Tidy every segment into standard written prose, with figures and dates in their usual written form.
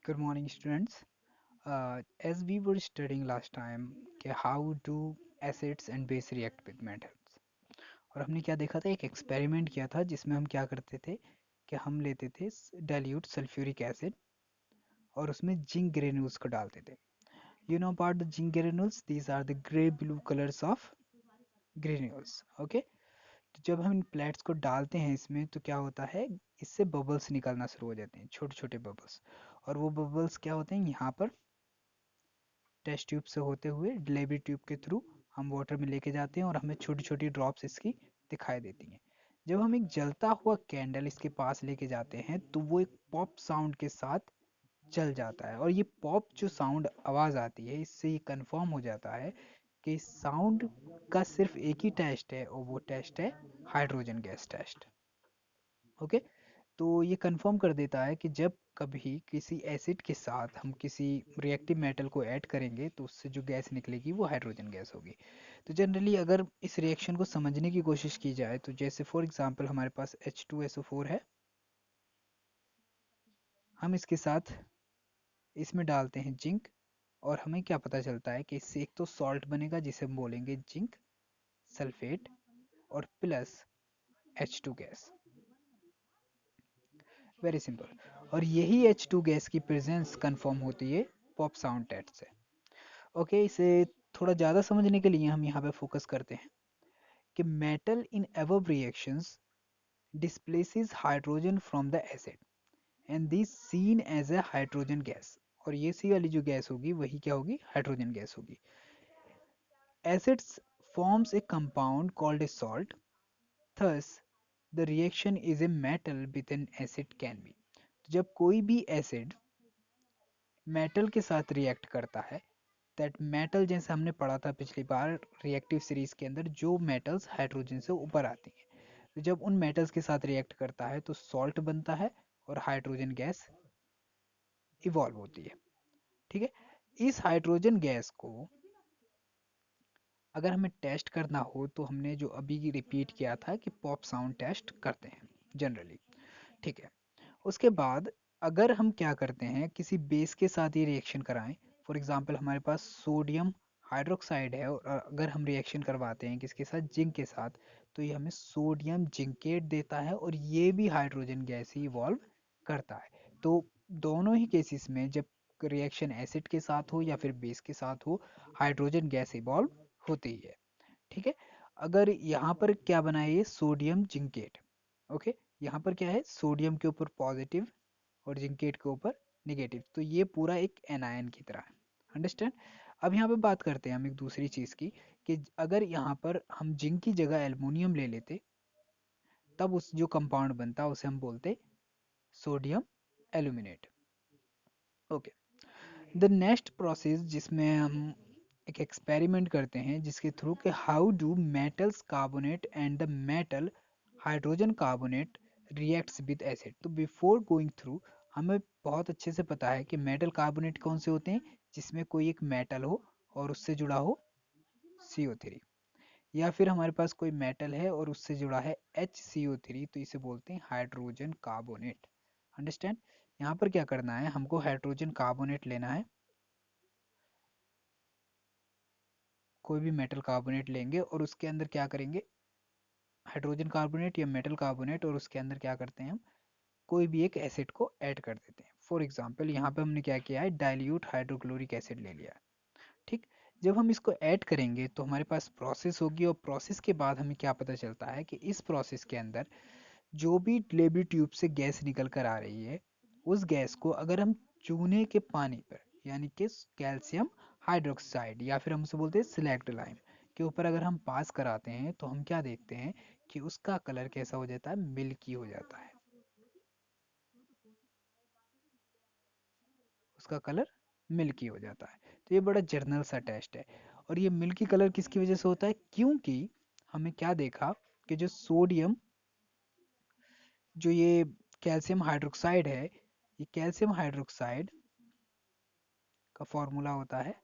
Good morning, students. As we were studying last time कि how do acids and base react with metals, और हमने क्या देखा था, एक एक्सपेरिमेंट किया था जिसमें हम क्या करते थे कि हम लेते थे डाइल्यूट सल्फ्यूरिक एसिड और उसमें जिंक ग्रेन्यूल्स को डालते थे. You know about the zinc granules? These are the gray blue colors of granules. Okay. तो जब हम इन प्लेट्स को डालते हैं इसमें तो क्या होता है, इससे बबल्स निकलना शुरू हो जाते हैं, छोटे छोटे बबल्स. और वो बबल्स क्या होते हैं, यहाँ पर टेस्ट ट्यूब से होते हुए डिलीवरी ट्यूब के थ्रू हम वाटर में लेके जाते हैं और हमें छोटी छोटी ड्रॉप्स इसकी दिखाई देती हैं. जब हम एक जलता हुआ कैंडल इसके पास लेके जाते हैं तो वो एक पॉप साउंड के साथ जल जाता है. और ये पॉप जो साउंड आवाज़ आती है, इससे ये कंफर्म हो जाता है कि साउंड का सिर्फ एक ही टेस्ट है और वो टेस्ट है हाइड्रोजन गैस टेस्ट. ओके. तो ये कंफर्म कर देता है कि जब कभी किसी एसिड के साथ हम किसी रिएक्टिव मेटल को ऐड करेंगे तो उससे जो गैस निकलेगी वो हाइड्रोजन गैस होगी. तो जनरली अगर इस रिएक्शन को समझने की कोशिश की जाए तो जैसे फॉर एग्जांपल हमारे पास H2SO4 है, हम इसके साथ इसमें डालते हैं जिंक और हमें क्या पता चलता है कि इससे एक तो सॉल्ट बनेगा जिसे हम बोलेंगे जिंक सल्फेट और plus H2 gas. Very simple. और यही H2 गैस की प्रेजेंस कंफर्म होती है पॉप साउंड टेस्ट से. ओके. इसे थोड़ा ज़्यादा समझने के लिए हम यहाँ पे फोकस करते हैं कि metal in above reactions displaces hydrogen from the acid and this seen as a hydrogen gas. और ये सी वाली जो गैस होगी वही क्या होगी, हाइड्रोजन गैस होगी. Acids forms a compound called a salt. Thus, the reaction is a metal with an acid can be. तो जब कोई भी एसिड मेटल के साथ रिएक्ट करता है, दैट मेटल जैसे हमने पढ़ा था पिछली बार रिएक्टिव सीरीज के अंदर, जो मेटल्स हाइड्रोजन से ऊपर आती हैं, तो जब उन मेटल्स के साथ रिएक्ट करता है तो सॉल्ट बनता है और हाइड्रोजन गैस इवॉल्व होती है. ठीक है. इस हाइड्रोजन गैस को अगर हमें टेस्ट करना हो तो हमने जो अभी रिपीट किया था कि पॉप साउंड टेस्ट करते हैं जनरली. ठीक है. उसके बाद अगर हम क्या करते हैं, किसी बेस के साथ ये रिएक्शन कराएं, फॉर एग्जांपल हमारे पास सोडियम हाइड्रोक्साइड है और अगर हम रिएक्शन करवाते हैं किसके साथ, जिंक के साथ, तो ये हमें सोडियम जिंकेट देता है और ये भी हाइड्रोजन गैस ही इवॉल्व करता है. तो दोनों ही केसेस में जब रिएक्शन एसिड के साथ हो या फिर बेस के साथ हो, हाइड्रोजन गैस इवॉल्व होती ही है. ठीक है. अगर यहाँ पर क्या बना है, ये सोडियम जिंकेट. ओके. यहाँ पर क्या है, सोडियम के ऊपर पॉजिटिव और जिंकेट के ऊपर निगेटिव, तो ये पूरा एक एनायन की तरह है. अंडरस्टैंड. अब यहाँ पे बात करते हैं हम एक दूसरी चीज़ की कि अगर यहाँ पर हम जिंक की जगह एल्युमिनियम ले लेते तब उस जो कंपाउंड बनता उसे हम बोलते sodium aluminate. Okay. The next process जिसमें हम एक एक्सपेरिमेंट करते हैं जिसके थ्रू के how do metals carbonate and the metal hydrogen carbonate reacts with acid. तो बिफोर गोइंग थ्रू हमें बहुत अच्छे से पता है कि मेटल कार्बोनेट कौन से होते हैं, जिसमें कोई एक मेटल हो और उससे जुड़ा हो CO3, या फिर हमारे पास कोई मेटल है और उससे जुड़ा है HCO3, तो इसे बोलते हैं हाइड्रोजन कार्बोनेट. अंडरस्टैंड. यहाँ पर क्या करना है, हमको हाइड्रोजन कार्बोनेट लेना है, कोई भी मेटल कार्बोनेट लेंगे और उसके अंदर क्या करेंगे, हाइड्रोजन कार्बोनेट या मेटल कार्बोनेट, और उसके अंदर क्या करते हैं हम, कोई भी एक एसिड को ऐड कर देते हैं. फॉर एग्जांपल यहाँ पे हमने क्या किया है, डाइल्यूट हाइड्रोक्लोरिक एसिड ले लिया है. ठीक. जब हम इसको ऐड करेंगे तो हमारे पास प्रोसेस होगी और प्रोसेस के बाद हमें क्या पता चलता है कि इस प्रोसेस के अंदर जो भी डिलीवरी ट्यूब से गैस निकल कर आ रही है, उस गैस को अगर हम चूने के पानी पर, यानी कि कैल्शियम हाइड्रोक्साइड या फिर हम उसे बोलते हैं सिलेक्ट लाइम के ऊपर अगर हम पास कराते हैं तो हम क्या देखते हैं कि उसका कलर कैसा हो जाता है, मिल्की हो जाता है. उसका कलर मिल्की हो जाता है. तो ये बड़ा जर्नल सा टेस्ट है. और ये मिल्की कलर किसकी वजह से होता है, क्योंकि हमें क्या देखा कि जो सोडियम, जो ये कैल्शियम हाइड्रोक्साइड है, ये कैल्शियम हाइड्रोक्साइड का फॉर्मूला होता है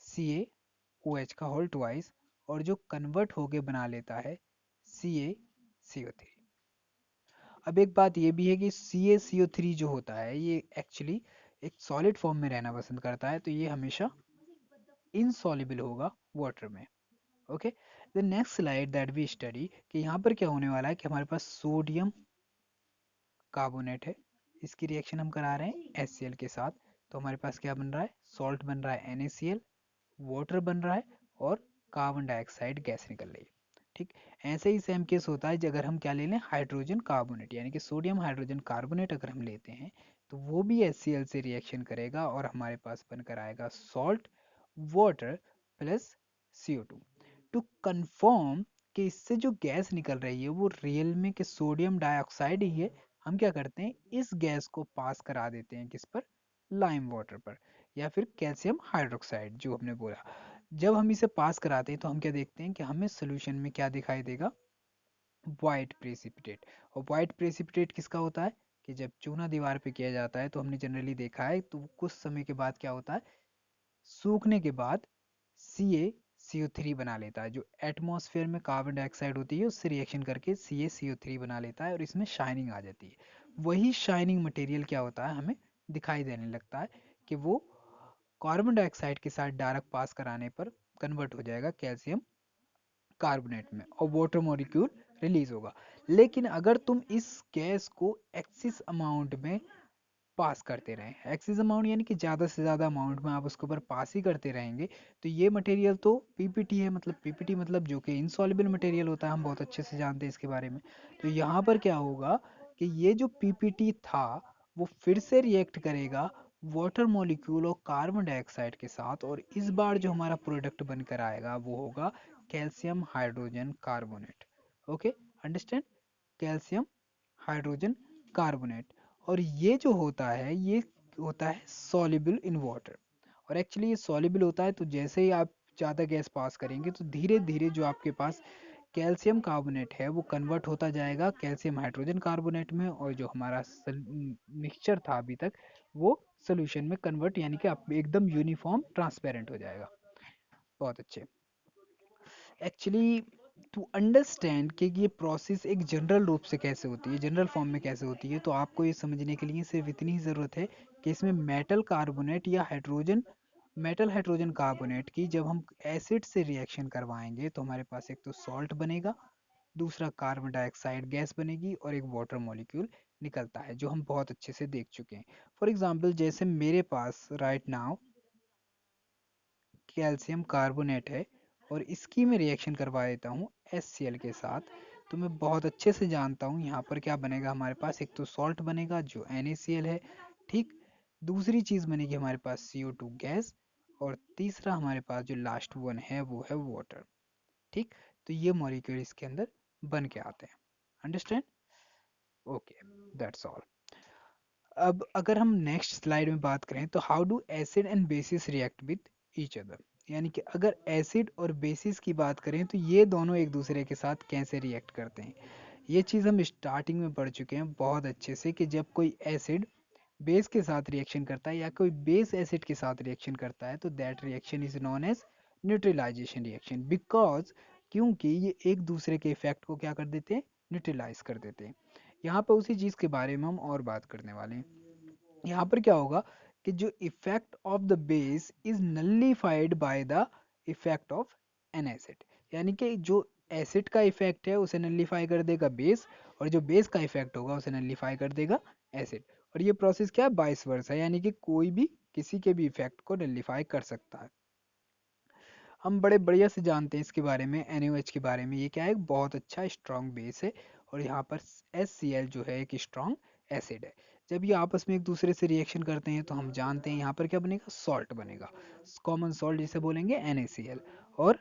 CaOH का होल ट्वाइस, और जो कन्वर्ट होके बना लेता है CaCO3. अब एक बात ये भी है कि CaCO3 जो होता है ये एक्चुअली एक सॉलिड फॉर्म में रहना पसंद करता है, तो ये हमेशा इनसॉल्युबल होगा वाटर में। Okay, the next slide that we study कि यहाँ पर क्या होने वाला है कि हमारे पास सोडियम कार्बोनेट है, इसकी रिएक्शन हम करा रहे हैं HCl के साथ, तो हमारे पास क्या बन रहा है, सॉल्ट बन रहा है NaCl, वाटर बन रहा है और कार्बन डाइऑक्साइड गैस निकल रही है। ठीक, ऐसे ही सेम केस होता है अगर हम क्या ले लें, हाइड्रोजन कार्बोनेट यानी कि सोडियम हाइड्रोजन कार्बोनेट अगर हम लेते हैं तो वो भी HCl से रिएक्शन करेगा और हमारे पास बनकर आएगा salt, water plus CO2। To confirm कि इससे जो गैस निकल रही है वो रियल में कि सोडियम डाइऑक्साइड ही है, हम क्या करते हैं, इस गैस को पास करा देते हैं किस पर, लाइम वाटर पर, या फिर कैल्शियम हाइड्रोक्साइड जो हमने बोला। जब हम इसे पास कराते हैं तो हम क्या देखते हैं कि हमें सोल्यूशन में क्या दिखाई देगा, वाइट प्रेसिपिटेट। और वाइट प्रेसिपिटेट किसका होता है कि जब चूना दीवार पे किया जाता है तो हमने जनरली देखा है तो कुछ समय के बाद क्या होता है, सूखने के बाद CaCO3 बना लेता है, जो एटमॉस्फेयर में कार्बन डाइऑक्साइड होती है उससे रिएक्शन करके CaCO3 बना लेता है और इसमें शाइनिंग आ जाती है। वही शाइनिंग मटेरियल क्या होता है, हमें दिखाई देने लगता है कि वो कार्बन डाइऑक्साइड के साथ डायरेक्ट पास कराने पर कन्वर्ट हो जाएगा कैल्शियम कार्बोनेट में और वाटर मॉलिक्यूल रिलीज होगा। लेकिन अगर तुम इस गैस को एक्सिस अमाउंट में पास करते रहें, एक्सिस अमाउंट यानी कि ज़्यादा से ज़्यादा अमाउंट में आप उसके ऊपर पास ही करते रहेंगे, तो ये मटेरियल तो पीपीटी है, मतलब पीपीटी मतलब जो कि इनसॉल्युबल मटेरियल होता है, हम बहुत अच्छे से जानते हैं इसके बारे में। तो यहाँ पर क्या होगा कि ये जो पीपीटी था वो फिर से रिएक्ट करेगा वाटर मॉलिक्यूल और कार्बन डाइऑक्साइड के साथ, और इस बार जो हमारा प्रोडक्ट बनकर आएगा वो होगा calcium hydrogen carbonate. Okay, understand, calcium hydrogen carbonate. और ये जो होता है ये होता है सॉल्युबल इन वाटर, और एक्चुअली ये सॉल्युबल होता है, तो जैसे ही आप ज़्यादा गैस पास करेंगे तो धीरे धीरे जो आपके पास कैल्शियम कार्बोनेट है वो कन्वर्ट होता जाएगा कैल्शियम हाइड्रोजन कार्बोनेट में, और जो हमारा मिक्सचर था अभी तक वो सोल्यूशन में कन्वर्ट यानी कि आप एकदम यूनिफॉर्म ट्रांसपेरेंट हो जाएगा। बहुत अच्छे। एक्चुअली टू अंडरस्टैंड कि ये प्रोसेस एक जनरल रूप से कैसे होती है, जनरल फॉर्म में कैसे होती है, तो आपको ये समझने के लिए सिर्फ इतनी ही ज़रूरत है कि इसमें मेटल कार्बोनेट या हाइड्रोजन, मेटल हाइड्रोजन कार्बोनेट की जब हम एसिड से रिएक्शन करवाएंगे तो हमारे पास एक तो सॉल्ट बनेगा, दूसरा कार्बन डाइऑक्साइड गैस बनेगी और एक वाटर मॉलिक्यूल निकलता है, जो हम बहुत अच्छे से देख चुके हैं। फॉर एग्जांपल जैसे मेरे पास राइट नाउ कैल्शियम कार्बोनेट है और इसकी मैं रिएक्शन करवा देता हूँ HCl के साथ, तो मैं बहुत अच्छे से जानता हूँ यहाँ पर क्या बनेगा, हमारे पास एक तो सॉल्ट बनेगा जो NaCl है, ठीक, दूसरी चीज़ बनेगी हमारे पास CO2 गैस, और तीसरा हमारे पास जो लास्ट वन है वो है वाटर। ठीक, तो ये मॉलिक्यूल इसके अंदर बन के आते हैं। अंडरस्टैंड? Okay, that's all. अब अगर हम नेक्स्ट स्लाइड में बात करें तो how do acid and bases react with each other, यानी कि अगर एसिड और बेसिस की बात करें तो ये दोनों एक दूसरे के साथ कैसे रिएक्ट करते हैं। ये चीज़ हम स्टार्टिंग में पढ़ चुके हैं बहुत अच्छे से कि जब कोई एसिड बेस के साथ रिएक्शन करता है या कोई बेस एसिड के साथ रिएक्शन करता है तो that reaction is known as neutralisation reaction, because क्योंकि ये एक दूसरे के इफेक्ट को क्या कर देते हैं, न्यूट्रलाइज कर देते हैं। यहाँ पर उसी चीज़ के बारे में हम और बात करने वाले हैं। यहाँ पर क्या होगा कि जो effect of the base is nullified by the effect of an acid, यानी कि जो एसिड का इफेक्ट है उसे नल्लीफाई कर देगा बेस, और जो बेस का इफेक्ट होगा उसे नल्लीफाई कर देगा एसिड। और ये प्रोसेस क्या है, बाइस वर्सा, यानी कि कोई भी किसी के भी इफेक्ट को नल्लीफाई कर सकता है। हम बड़े बढ़िया से जानते हैं इसके बारे में, NaOH के बारे में, ये क्या है, एक बहुत अच्छा स्ट्रॉन्ग बेस है, और यहाँ पर HCl जो है एक स्ट्रॉन्ग एसिड है। जब ये आपस में एक दूसरे से रिएक्शन करते हैं तो हम जानते हैं यहाँ पर क्या बनेगा, सॉल्ट बनेगा, कॉमन सॉल्ट जिसे बोलेंगे NaCl, और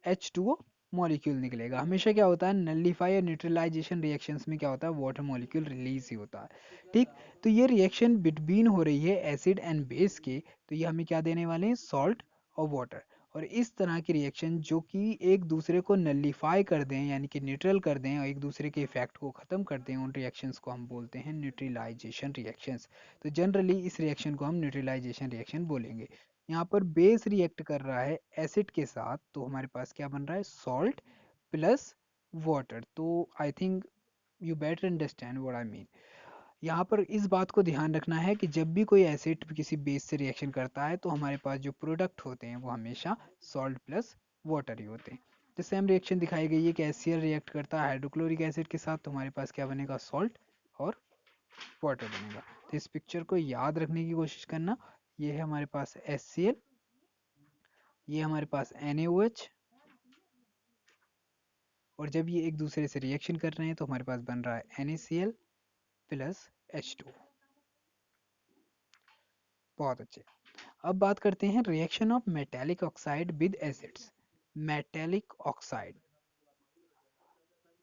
H2O मॉलिक्यूल निकलेगा। हमेशा क्या होता है, नल्लीफाई और न्यूट्रलाइजेशन रिएक्शंस में क्या होता है, वाटर मॉलिक्यूल रिलीज ही होता है। ठीक, तो ये रिएक्शन बिटवीन हो रही है एसिड एंड बेस के, तो ये हमें क्या देने वाले हैं, सॉल्ट और वाटर। और इस तरह की रिएक्शन जो कि एक दूसरे को नल्लीफाई कर दें यानी कि न्यूट्रल कर दें और एक दूसरे के इफेक्ट को ख़त्म कर दें, उन रिएक्शंस को हम बोलते हैं न्यूट्रलाइजेशन रिएक्शंस। तो जनरली इस रिएक्शन को हम न्यूट्रलाइजेशन रिएक्शन बोलेंगे। यहाँ पर बेस रिएक्ट कर रहा है एसिड के साथ, तो हमारे पास क्या बन रहा है, सॉल्ट प्लस वाटर। तो I think you better understand what I mean. यहाँ पर इस बात को ध्यान रखना है कि जब भी कोई एसिड किसी बेस से रिएक्शन करता है तो हमारे पास जो प्रोडक्ट होते हैं वो हमेशा सॉल्ट प्लस वाटर ही होते हैं। तो सेम रिएक्शन दिखाई गई है कि HCl रिएक्ट करता है हाइड्रोक्लोरिक एसिड के साथ, तो हमारे पास क्या बनेगा, सॉल्ट और वाटर बनेगा। तो इस पिक्चर को याद रखने की कोशिश करना। ये है हमारे पास HCl, ये हमारे पास NaOH, और जब ये एक दूसरे से रिएक्शन कर रहे हैं तो हमारे पास बन रहा है NaCl प्लस H2। बहुत अच्छे। अब बात करते हैं reaction of metallic oxide with acids. Metallic oxide,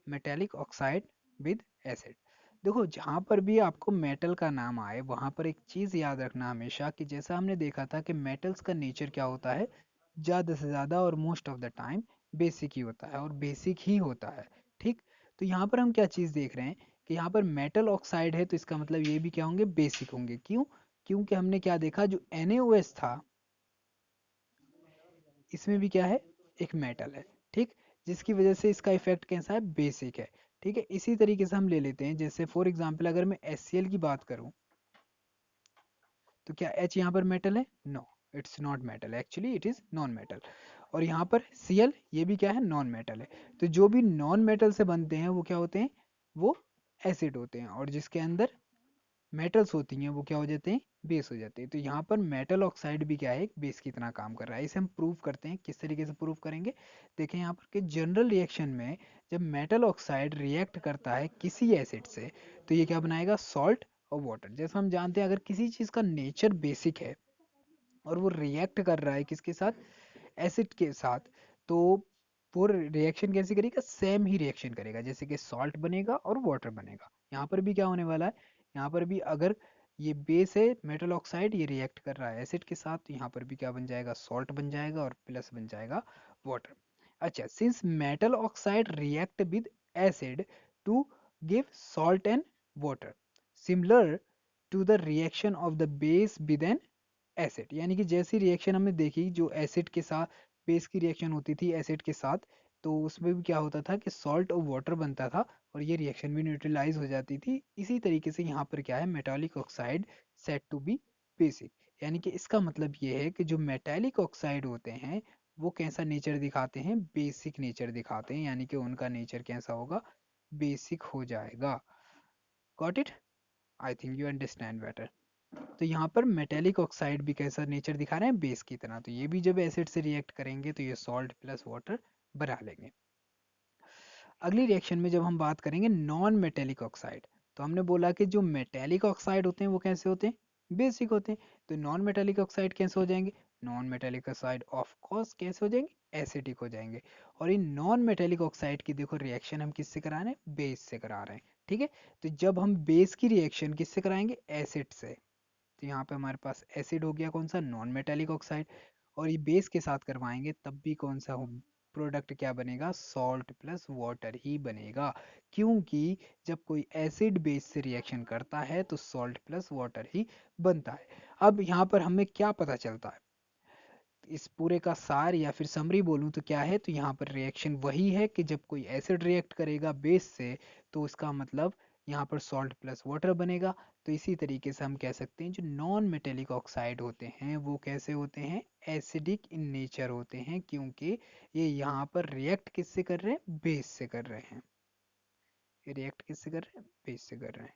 metallic oxide with acid. देखो जहाँ पर भी आपको मेटल का नाम आए वहाँ पर एक चीज़ याद रखना हमेशा कि जैसा हमने देखा था कि मेटल्स का नेचर क्या होता है, ज़्यादा से ज़्यादा और most of the time basic ही होता है, और बेसिक ही होता है। ठीक, तो यहाँ पर हम क्या चीज़ देख रहे हैं कि यहाँ पर मेटल ऑक्साइड है तो इसका मतलब ये भी क्या होंगे, बेसिक होंगे। क्यों? क्योंकि हमने क्या देखा, जो NaOH था इसमें भी क्या है, एक मेटल है। ठीक, जिसकी वजह से इसका इफेक्ट कैसा है, बेसिक है। ठीक है, इसी तरीके से हम ले लेते हैं, जैसे फॉर एग्जांपल अगर मैं HCl की बात करूं तो क्या H यहाँ पर मेटल है? No, it's not metal, actually it is non metal. और यहाँ पर Cl ये भी क्या है, नॉन मेटल है। तो जो भी नॉन मेटल से बनते हैं वो क्या होते हैं, वो एसिड होते हैं, और जिसके अंदर मेटल्स होती हैं वो क्या हो जाते हैं, बेस हो जाते हैं। तो यहाँ पर मेटल ऑक्साइड भी क्या है, एक बेस की तरह काम कर रहा है। इसे हम प्रूव करते हैं, किस तरीके से प्रूव करेंगे, देखें यहाँ पर कि जनरल रिएक्शन में जब मेटल ऑक्साइड रिएक्ट करता है किसी एसिड से तो ये क्या बनाएगा, सॉल्ट और वाटर। जैसा हम जानते हैं अगर किसी चीज़ का नेचर बेसिक है और वो रिएक्ट कर रहा है किसके साथ, एसिड के साथ, तो वो रिएक्शन कैसे करेगा, सेम ही रिएक्शन करेगा, जैसे कि सॉल्ट बनेगा और वाटर बनेगा। यहाँ पर भी क्या होने वाला है, यहाँ पर भी अगर ये बेस है मेटल ऑक्साइड, ये रिएक्ट कर रहा है एसिड के साथ, तो यहाँ पर भी क्या बन जाएगा, सॉल्ट बन जाएगा और प्लस बन जाएगा वाटर। अच्छा, since metal oxide react with acid to give salt and water, similar to the reaction of the base with an acid, यानी कि जैसी रिएक्शन हमने देखी जो एसिड के साथ, बेस की रिएक्शन होती थी एसिड के साथ, तो उसमें भी क्या होता था कि सॉल्ट और वाटर बनता था और ये रिएक्शन भी न्यूट्रलाइज हो जाती थी। इसी तरीके से यहाँ पर क्या है, metallic oxide set to be basic, यानी कि इसका मतलब ये है कि जो मेटालिक ऑक्साइड होते हैं वो कैसा नेचर दिखाते हैं, बेसिक नेचर दिखाते हैं, यानी कि उनका नेचर कैसा होगा, बेसिक हो जाएगा। Got it? I think you understand better. तो यहाँ पर मेटेलिक ऑक्साइड भी कैसा नेचर दिखा रहे हैं, बेस की तरह। तो ये भी जब एसिड से रिएक्ट करेंगे तो ये सॉल्ट प्लस वाटर बना लेंगे। अगली रिएक्शन में जब हम बात करेंगे नॉन मेटेलिक ऑक्साइड, तो हमने बोला कि जो मेटेलिक ऑक्साइड होते हैं वो कैसे होते हैं, बेसिक होते हैं। तो नॉन मेटेलिक ऑक्साइड कैसे हो जाएंगे, non metallic oxide of course कैसे हो जाएंगे, एसिडिक हो जाएंगे। और इन नॉन मेटेलिक ऑक्साइड की देखो रिएक्शन हम किससे करा रहे हैं, बेस से करा रहे हैं। ठीक है, तो जब हम बेस की रिएक्शन किससे कराएंगे, एसिड से, तो यहाँ पे हमारे पास एसिड हो गया कौन सा, नॉन मेटेलिक ऑक्साइड, और ये बेस के साथ करवाएंगे तब भी कौन सा प्रोडक्ट क्या बनेगा, सॉल्ट प्लस वाटर ही बनेगा। क्योंकि जब कोई एसिड बेस से रिएक्शन करता है तो सॉल्ट प्लस वाटर ही बनता है। अब यहाँ पर हमें क्या पता चलता है, इस पूरे का सार या फिर समरी बोलूँ तो क्या है, तो यहाँ पर रिएक्शन वही है कि जब कोई एसिड रिएक्ट करेगा बेस से तो उसका मतलब यहाँ पर सॉल्ट प्लस वाटर बनेगा। तो इसी तरीके से हम कह सकते हैं जो नॉन मेटेलिक ऑक्साइड होते हैं वो कैसे होते हैं, एसिडिक इन नेचर होते हैं, क्योंकि ये यहाँ पर रिएक्ट किससे कर रहे हैं, बेस से कर रहे हैं। ये रिएक्ट किससे कर रहे हैं, बेस से कर रहे हैं।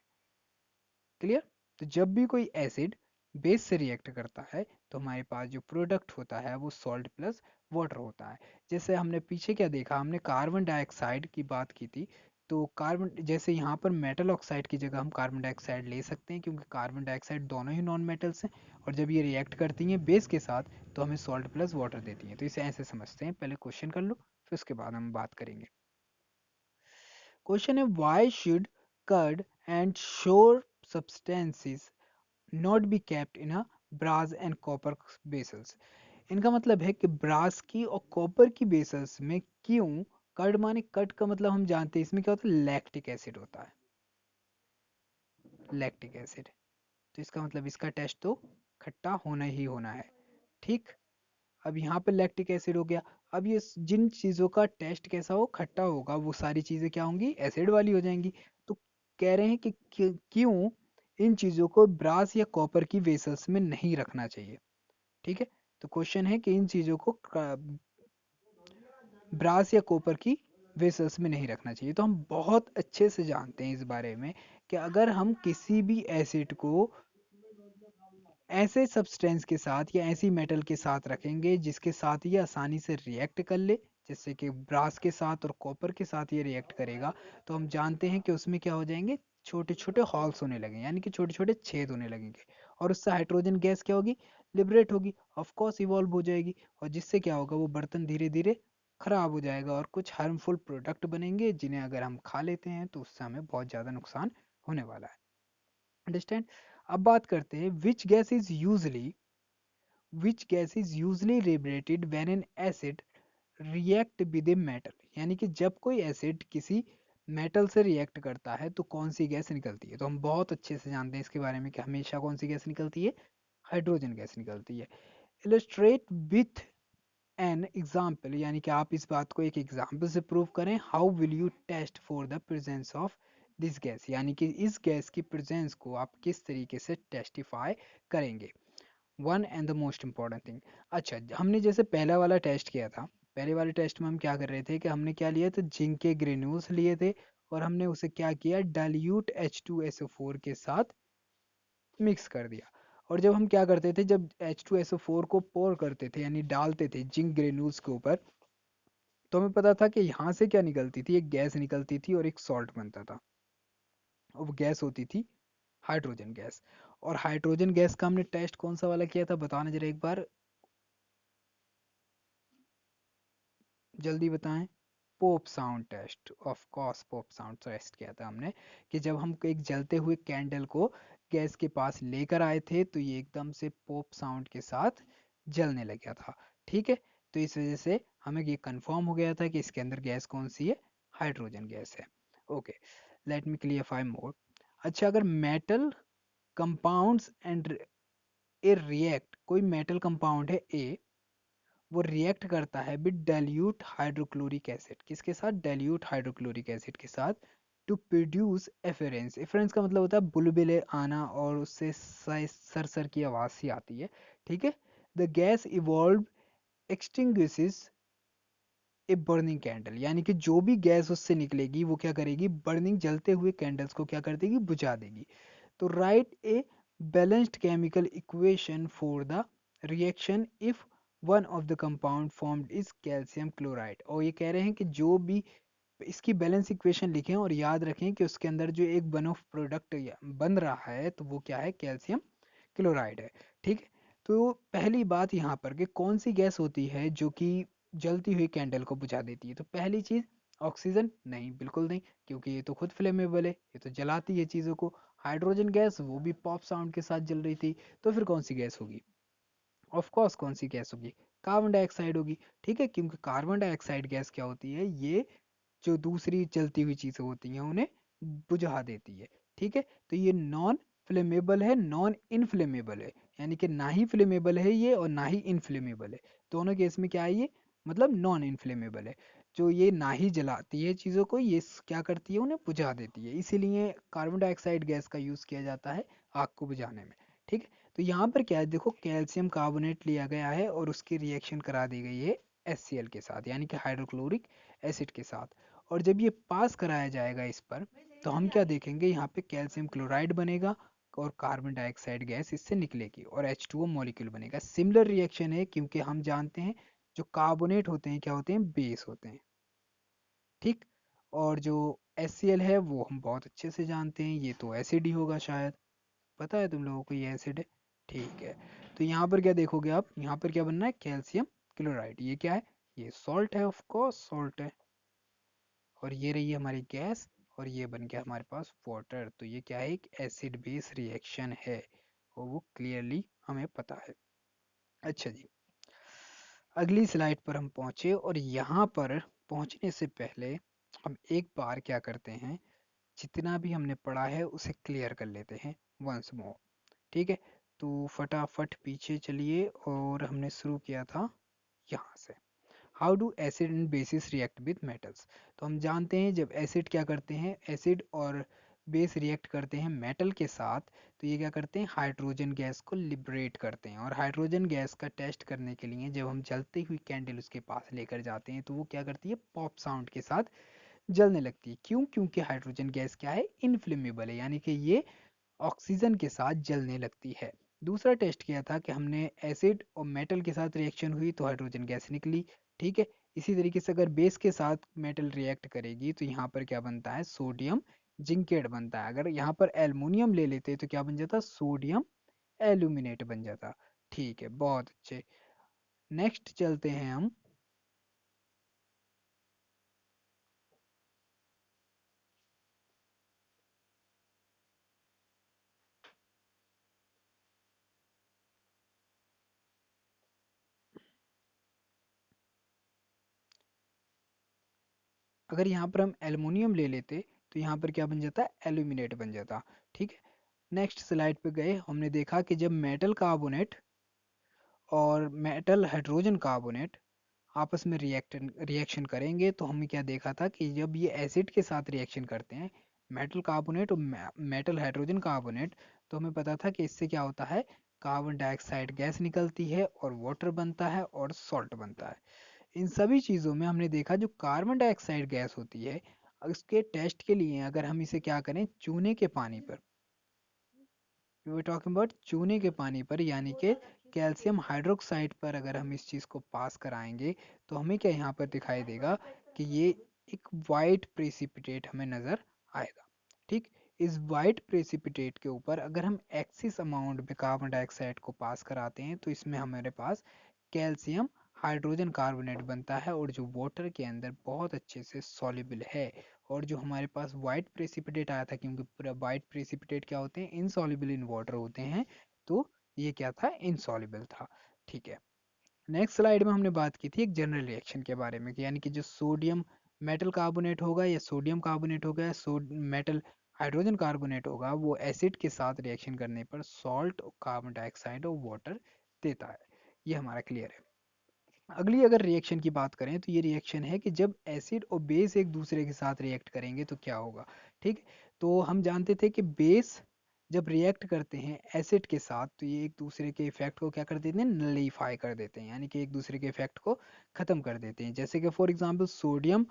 क्लियर? तो जब भी कोई एसिड बेस से रिएक्ट करता है तो हमारे पास जो प्रोडक्ट होता है वो सॉल्ट प्लस वाटर होता है। जैसे हमने पीछे क्या देखा, हमने कार्बन डाइऑक्साइड की बात की थी, तो कार्बन, जैसे यहाँ पर मेटल ऑक्साइड की जगह हम कार्बन डाइऑक्साइड ले सकते हैं क्योंकि कार्बन डाइऑक्साइड दोनों ही नॉन मेटल्स हैं, और जब ये रिएक्ट करती हैं बेस के साथ तो हमें सॉल्ट प्लस वाटर देती हैं। तो इसे ऐसे समझते हैं, पहले क्वेश्चन कर लो फिर उसके बाद हम बात करेंगे। क्वेश्चन है, why should curd and sour substances not be kept in a brass and copper vessels। इनका मतलब है कि ब्रास की और कॉपर की बेसल्स में क्यों, कर्ड माने, कर्ड का मतलब हम जानते हैं इसमें क्या होता है, लैक्टिक एसिड होता है, लैक्टिक एसिड। तो इसका मतलब इसका टेस्ट तो खट्टा होना ही होना है। ठीक, अब यहाँ पे लैक्टिक एसिड हो गया। अब ये जिन चीज़ों का टेस्ट कैसा हो, खट्टा होगा, वो सारी चीज़ें क्या होंगी, एसिड वाली हो जाएंगी। तो कह रहे हैं कि क्यों इन चीज़ों को ब्रास या कॉपर की वेसल्स में नहीं रखना चाहिए। ठीक है, तो क्वेश्चन है कि इन चीज़ों को ब्रास या कॉपर की वेसल्स में नहीं रखना चाहिए। तो हम बहुत अच्छे से जानते हैं इस बारे में कि अगर हम किसी भी एसिड को ऐसे सब्सटेंस के साथ या ऐसी मेटल के साथ रखेंगे जिसके साथ ये आसानी से रिएक्ट कर ले, जैसे कि ब्रास के साथ और कॉपर के साथ ये रिएक्ट करेगा, तो हम जानते हैं कि उसमें क्या हो जाएंगे, छोटे छोटे हॉल्स होने लगेंगे, यानी कि छोटे छोटे छेद होने लगेंगे, और उससे हाइड्रोजन गैस क्या होगी, लिबरेट होगी, ऑफ कोर्स इवॉल्व हो जाएगी, और जिससे क्या होगा, वो बर्तन धीरे धीरे खराब हो जाएगा और कुछ हार्मफुल प्रोडक्ट बनेंगे जिन्हें अगर हम खा लेते हैं तो उससे हमें बहुत ज़्यादा नुकसान होने वाला है। अंडरस्टैंड। अब बात करते हैं which gas is usually liberated when an acid react with a metal, यानी कि जब कोई एसिड किसी मेटल से रिएक्ट करता है तो कौन सी गैस निकलती है। तो हम बहुत अच्छे से जानते हैं इसके बारे में कि हमेशा कौन सी गैस निकलती है, हाइड्रोजन गैस निकलती है। इलस्ट्रेट विथ एन एग्जाम्पल, यानी कि आप इस बात को एक एग्जाम्पल से प्रूव करें। How will you test for the presence of this gas, यानी कि इस गैस की प्रेजेंस को आप किस तरीके से टेस्टिफाई करेंगे। One and the most important thing, अच्छा हमने जैसे पहला वाला टेस्ट किया था, पहले वाले टेस्ट में हम क्या कर रहे थे कि हमने क्या लिया था, जिंक के ग्रेन्यूल्स लिए थे और हमने उसे क्या किया, डाइल्यूट H2SO4 के साथ मिक्स कर दिया। और जब हम क्या करते थे, जब H2SO4 को पोर करते थे यानी डालते थे जिंक ग्रेन्यूल्स के ऊपर, तो हमें पता था कि यहाँ से क्या निकलती थी, एक गैस निकलती थी और एक सॉल्ट बनता था, और वो गैस होती थी हाइड्रोजन गैस। और हाइड्रोजन गैस का हमने टेस्ट कौन सा वाला किया था, बताना जरा एक बार, जल्दी बताएं। Pop sound test, of course pop sound test किया था हमने, कि जब हम एक जलते हुए कैंडल को गैस के पास लेकर आए थे तो ये एकदम से पोप साउंड के साथ जलने लग गया था। ठीक है, तो इस वजह से हमें ये कंफर्म हो गया था कि इसके अंदर गैस कौन सी है, हाइड्रोजन गैस है। ओके, लेट मी क्लियरफाई मोर। अच्छा, अगर metal compounds and A react, कोई मेटल कंपाउंड है ए, वो रिएक्ट करता है विद डाइल्यूट हाइड्रोक्लोरिक एसिड, किसके साथ, डाइल्यूट हाइड्रोक्लोरिक एसिड के साथ, टू प्रोड्यूस एफरेंस। एफरेंस का मतलब होता है बुलबुले आना और उससे सर सर की आवाज सी आती है। ठीक है, the gas evolve extinguishes a burning candle, यानी कि जो भी गैस उससे निकलेगी वो क्या करेगी, बर्निंग जलते हुए कैंडल्स को क्या कर देगी, बुझा देगी। तो right a balanced chemical equation for the reaction if one of the compound formed is calcium chloride. और ये कह रहे हैं कि जो भी इसकी बैलेंस इक्वेशन लिखें और याद रखें कि उसके अंदर जो एक वन ऑफ प्रोडक्ट बन रहा है तो वो क्या है, कैल्शियम क्लोराइड है। ठीक है, तो पहली बात यहाँ पर कि कौन सी गैस होती है जो कि जलती हुई कैंडल को बुझा देती है। तो पहली चीज, ऑक्सीजन नहीं, बिल्कुल नहीं, क्योंकि ये तो खुद फ्लेमेबल है, ये तो जलाती है चीजों को। हाइड्रोजन गैस, वो भी पॉप साउंड के साथ जल रही थी, तो फिर कौन सी गैस होगी, ऑफ कोर्स कौन सी गैस होगी, कार्बन डाइऑक्साइड होगी। ठीक है, क्योंकि कार्बन डाइऑक्साइड गैस क्या होती है, ये जो दूसरी चलती हुई चीजें होती हैं उन्हें बुझा देती है। ठीक है, तो ये नॉन फ्लेमेबल है, नॉन इनफ्लेमेबल है, यानी कि ना ही फ्लेमेबल है ये और ना ही इनफ्लेमेबल है। दोनों केस में क्या है ये, मतलब नॉन इनफ्लेमेबल है। जो ये ना ही जलाती है चीज़ों को, ये क्या करती है, उन्हें बुझा देती है, इसीलिए कार्बन डाइऑक्साइड गैस का यूज़ किया जाता है आग को बुझाने में। ठीक है, तो यहाँ पर क्या है, देखो कैल्शियम कार्बोनेट लिया गया है और उसकी रिएक्शन करा दी गई है HCl के साथ, यानी कि हाइड्रोक्लोरिक एसिड के साथ। और जब ये पास कराया जाएगा इस पर, तो हम क्या देखेंगे, यहाँ पे कैल्शियम क्लोराइड बनेगा और कार्बन डाइऑक्साइड गैस इससे निकलेगी और H2O मॉलिक्यूल बनेगा। सिमिलर रिएक्शन है, क्योंकि हम जानते हैं जो कार्बोनेट होते हैं क्या होते हैं, बेस होते हैं। ठीक, और जो HCl है वो हम बहुत अच्छे से जानते हैं, ये तो एसिड ही होगा शायद, पता है तुम लोगों को ये एसिड है। ठीक है, तो यहाँ पर क्या देखोगे आप, यहाँ पर क्या बनना है, कैल्शियम क्लोराइड, ये क्या है, ये सॉल्ट है, ऑफ कोर्स सॉल्ट है। और ये रही है हमारी गैस, और ये बन गया हमारे पास वाटर। तो ये क्या है, एक एसिड बेस रिएक्शन है, और वो क्लियरली हमें पता है। अच्छा जी, अगली स्लाइड पर हम पहुंचे, और यहाँ पर पहुंचने से पहले हम एक बार क्या करते हैं, जितना भी हमने पढ़ा है उसे क्लियर कर लेते हैं वंस मोर। ठीक है, तो फटाफट पीछे चलिए, और हमने शुरू किया था यहाँ से। How do acid and bases react with metals. तो हम जानते हैं जब एसिड क्या करते हैं, एसिड और बेस रिएक्ट करते हैं मेटल के साथ, तो ये क्या करते हैं, हाइड्रोजन गैस को लिबरेट करते हैं। और हाइड्रोजन गैस का टेस्ट करने के लिए जब हम जलती हुई कैंडल उसके पास लेकर जाते हैं तो वो क्या करती है, पॉप साउंड के साथ जलने लगती है। क्यों? क्योंकि हाइड्रोजन गैस क्या है, इनफ्लेमेबल है, यानी कि ये ऑक्सीजन के साथ जलने लगती है। दूसरा टेस्ट किया था कि हमने एसिड और मेटल के साथ रिएक्शन हुई तो हाइड्रोजन गैस निकली। ठीक है, इसी तरीके से अगर बेस के साथ मेटल रिएक्ट करेगी तो यहाँ पर क्या बनता है, सोडियम जिंकेट बनता है। अगर यहाँ पर एल्युमिनियम ले लेते तो क्या बन जाता, सोडियम एल्यूमिनेट बन जाता। ठीक है, बहुत अच्छे। नेक्स्ट चलते हैं हम। अगर यहाँ पर हम एल्युमिनियम ले लेते तो यहाँ पर क्या बन जाता, एल्यूमिनेट बन जाता। ठीक है, नेक्स्ट स्लाइड पे गए, हमने देखा कि जब मेटल कार्बोनेट और मेटल हाइड्रोजन कार्बोनेट आपस में रिएक्शन करेंगे तो हमने क्या देखा था कि जब ये एसिड के साथ रिएक्शन करते हैं, मेटल कार्बोनेट और मेटल हाइड्रोजन कार्बोनेट, तो हमें पता था कि इससे क्या होता है, कार्बन डाइऑक्साइड गैस निकलती है और वाटर बनता है और सॉल्ट बनता है। इन सभी चीज़ों में हमने देखा जो कार्बन डाइऑक्साइड गैस होती है, उसके टेस्ट के लिए अगर हम इसे क्या करें, चूने के पानी पर, वी वर टॉकिंग अबाउट चूने के पानी पर, यानी कि कैल्शियम हाइड्रोक्साइड पर अगर हम इस चीज़ को पास कराएंगे तो हमें क्या यहाँ पर दिखाई देगा कि ये एक वाइट प्रेसिपिटेट हमें नज़र आएगा। ठीक, इस वाइट प्रेसिपिटेट के ऊपर अगर हम एक्सिस अमाउंट में कार्बन डाइऑक्साइड को पास कराते हैं तो इसमें हमारे पास कैल्शियम हाइड्रोजन कार्बोनेट बनता है और जो वाटर के अंदर बहुत अच्छे से सॉल्युबल है। और जो हमारे पास वाइट प्रेसिपिटेट आया था, क्योंकि पूरा वाइट प्रेसिपिटेट क्या होते हैं, इनसॉल्युबल इन वाटर होते हैं, तो ये क्या था, इनसॉल्युबल था। ठीक है, नेक्स्ट स्लाइड में हमने बात की थी एक जनरल रिएक्शन के बारे में, यानी कि जो सोडियम मेटल कार्बोनेट होगा या सोडियम कार्बोनेट होगा या मेटल हाइड्रोजन कार्बोनेट होगा, वो एसिड के साथ रिएक्शन करने पर सॉल्ट, कार्बन डाइऑक्साइड और वाटर देता है। ये हमारा क्लियर है। अगली अगर रिएक्शन की बात करें तो ये रिएक्शन है कि जब एसिड और बेस एक दूसरे के साथ रिएक्ट करेंगे तो क्या होगा। ठीक, तो हम जानते थे कि बेस जब रिएक्ट करते हैं एसिड के साथ तो ये एक दूसरे के इफेक्ट को क्या कर देते हैं, नलीफाई कर देते हैं, यानी कि एक दूसरे के इफेक्ट को खत्म कर देते हैं। जैसे कि for example sodium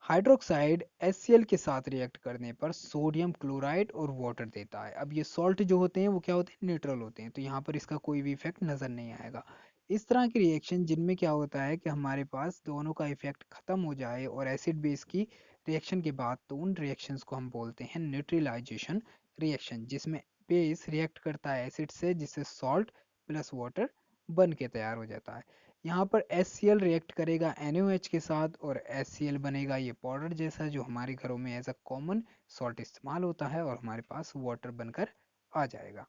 hydroxide HCl के साथ रिएक्ट करने पर सोडियम क्लोराइड और वाटर देता है। अब ये सॉल्ट जो होते हैं वो क्या होते हैं, न्यूट्रल होते हैं, तो यहाँ पर इसका कोई भी इफेक्ट नज़र नहीं आएगा। इस तरह की रिएक्शन जिनमें क्या होता है कि हमारे पास दोनों का इफेक्ट खत्म हो जाए और एसिड बेस की रिएक्शन के बाद, तो उन रिएक्शंस को हम बोलते हैं न्यूट्रलाइजेशन रिएक्शन, जिसमें बेस रिएक्ट करता है एसिड से, जिससे सॉल्ट प्लस वाटर बन के तैयार हो जाता है। यहाँ पर HCl रिएक्ट करेगा NaOH के साथ और HCl बनेगा ये पाउडर जैसा जो हमारे घरों में एज अ कॉमन सॉल्ट इस्तेमाल होता है और हमारे पास वाटर बनकर आ जाएगा।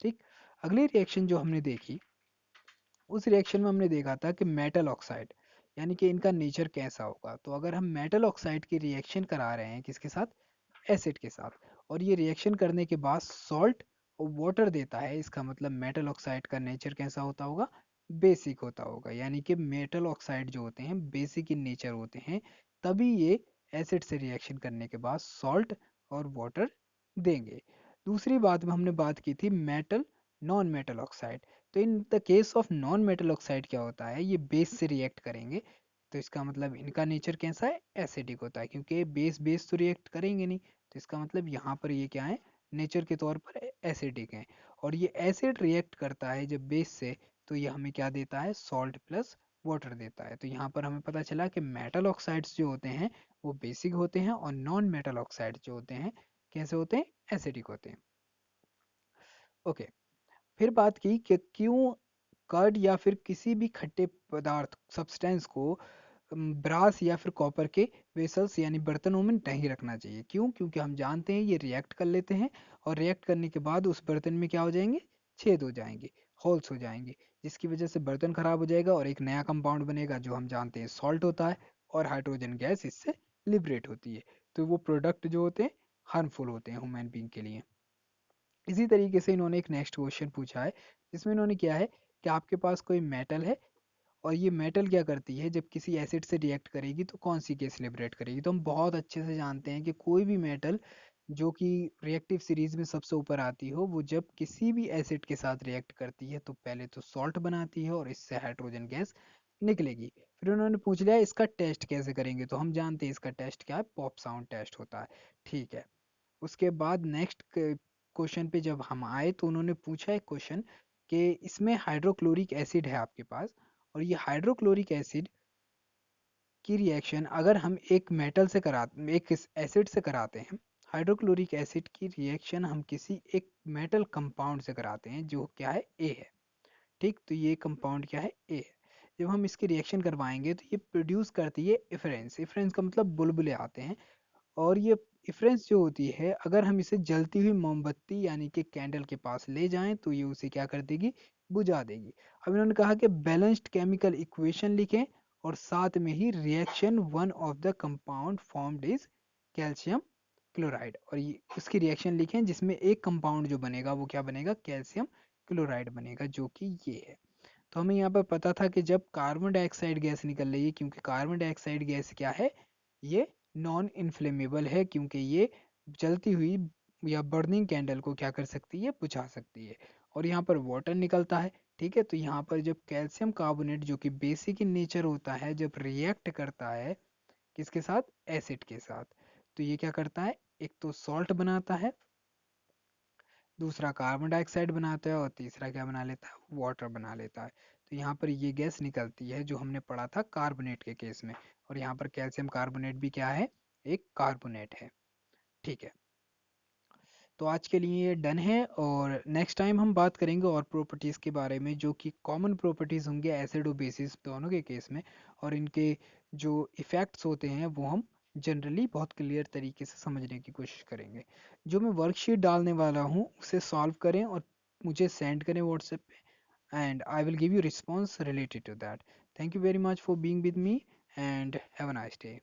ठीक, अगली रिएक्शन जो हमने देखी, उस रिएक्शन में हमने देखा था कि मेटल ऑक्साइड, यानी कि इनका नेचर कैसा होगा। तो अगर हम मेटल ऑक्साइड की रिएक्शन करा रहे हैं किसके साथ, एसिड के साथ, और ये रिएक्शन करने के बाद सॉल्ट और वाटर देता है, इसका मतलब मेटल ऑक्साइड का नेचर कैसा होता होगा, बेसिक होता होगा। यानी कि मेटल ऑक्साइड जो होते हैं बेसिक इन नेचर होते हैं, तभी ये एसिड से रिएक्शन करने के बाद सॉल्ट और वाटर देंगे। दूसरी बात में हमने बात की थी मेटल नॉन मेटल ऑक्साइड। तो in the case of non metal oxide क्या होता है, ये बेस से रिएक्ट करेंगे, तो इसका मतलब इनका नेचर कैसा है, एसिडिक होता है, क्योंकि बेस बेस तो रिएक्ट करेंगे नहीं, तो इसका मतलब यहाँ पर ये क्या है, नेचर के तौर पर एसिडिक है। और ये एसिड रिएक्ट करता है जब बेस से, तो ये हमें क्या देता है, सॉल्ट प्लस वाटर देता है। तो यहाँ पर हमें पता चला कि मेटल ऑक्साइड्स जो होते हैं वो बेसिक होते हैं और नॉन मेटल ऑक्साइड जो होते हैं कैसे होते हैं, एसिडिक होते हैं। ओके, फिर बात की कि क्यों कर्ड या फिर किसी भी खट्टे पदार्थ सब्सटेंस को ब्रास या फिर कॉपर के वेसल्स यानी बर्तनों में नहीं रखना चाहिए। क्यों? क्योंकि हम जानते हैं ये रिएक्ट कर लेते हैं और रिएक्ट करने के बाद उस बर्तन में क्या हो जाएंगे, छेद हो जाएंगे, होल्स हो जाएंगे, जिसकी वजह से बर्तन खराब हो जाएगा और एक नया कंपाउंड बनेगा जो हम जानते हैं सॉल्ट होता है, और हाइड्रोजन गैस इससे लिबरेट होती है। तो वो प्रोडक्ट जो होते हैं हार्मफुल होते हैं ह्यूमन बींग के लिए। इसी तरीके से इन्होंने एक नेक्स्ट क्वेश्चन पूछा है, जिसमें इन्होंने किया है कि आपके पास कोई मेटल है और ये मेटल क्या करती है, जब किसी एसिड से रिएक्ट करेगी तो कौन सी गैस लिबरेट करेगी। तो हम बहुत अच्छे से जानते हैं कि कोई भी मेटल जो कि रिएक्टिव सीरीज में सबसे ऊपर आती हो, वो जब किसी भी एसिड के साथ रिएक्ट करती है तो पहले तो सॉल्ट बनाती है और इससे हाइड्रोजन गैस निकलेगी। फिर उन्होंने पूछ लिया इसका टेस्ट कैसे करेंगे, तो हम जानते हैं इसका टेस्ट क्या है, पॉप साउंड टेस्ट होता है। ठीक है। उसके बाद नेक्स्ट क्वेश्चन पे जब हम आए तो उन्होंने पूछा एक क्वेश्चन कि इसमें हाइड्रोक्लोरिक एसिड है आपके पास, और ये हाइड्रोक्लोरिक एसिड की रिएक्शन अगर हम एक मेटल से कराते, एक एसिड से कराते हैं, हाइड्रोक्लोरिक एसिड की रिएक्शन हम किसी एक मेटल कंपाउंड से कराते हैं जो क्या है, ए है। ठीक, तो ये कंपाउंड क्या है, ए है। जब हम इसकी रिएक्शन करवाएंगे तो ये प्रोड्यूस करती है इफरेंस। इफरेंस का मतलब बुलबुले आते हैं। और ये इफरेंस जो होती है, अगर हम इसे जलती हुई मोमबत्ती यानी कि कैंडल के पास ले जाएं तो ये उसे क्या कर देगी, बुझा देगी। अब इन्होंने कहा कि बैलेंस्ड केमिकल इक्वेशन लिखें और साथ में ही reaction one of the compound formed is calcium chloride, और ये उसकी रिएक्शन लिखें जिसमें एक कंपाउंड जो बनेगा वो क्या बनेगा, कैल्शियम क्लोराइड बनेगा, जो कि ये है। तो हमें यहाँ पर पता था कि जब कार्बन डाइऑक्साइड गैस निकल रही है, क्योंकि कार्बन डाइऑक्साइड गैस क्या है, ये नॉन इन्फ्लेमेबल है, क्योंकि ये जलती हुई या बर्निंग कैंडल को क्या कर सकती है, बुझा सकती है। और यहाँ पर वाटर निकलता है। ठीक है, तो यहाँ पर जब कैल्शियम कार्बोनेट जो कि बेसिक इन नेचर होता है, जब रिएक्ट करता है किसके साथ, एसिड के साथ, तो ये क्या करता है, एक तो सॉल्ट बनाता है, दूसरा कार्बन डाइऑक्साइड बनाता है, और तीसरा क्या बना लेता है, वाटर बना लेता है। तो यहाँ पर ये गैस निकलती है जो हमने पढ़ा था कार्बोनेट के केस में। और यहाँ पर कैल्शियम कार्बोनेट भी क्या है, एक कार्बोनेट है। ठीक है, तो आज के लिए ये डन है, और नेक्स्ट टाइम हम बात करेंगे और प्रॉपर्टीज़ के बारे में जो कि कॉमन प्रॉपर्टीज़ होंगे एसिड और बेसिस दोनों के केस में, और इनके जो इफ़ेक्ट्स होते हैं वो हम जनरली बहुत क्लियर तरीके से समझने की कोशिश करेंगे। जो मैं वर्कशीट डालने वाला हूँ उसे सॉल्व करें और मुझे सेंड करें व्हाट्सएप पे, and I will give you response related to that. Thank you very much for being with me, and have a nice day.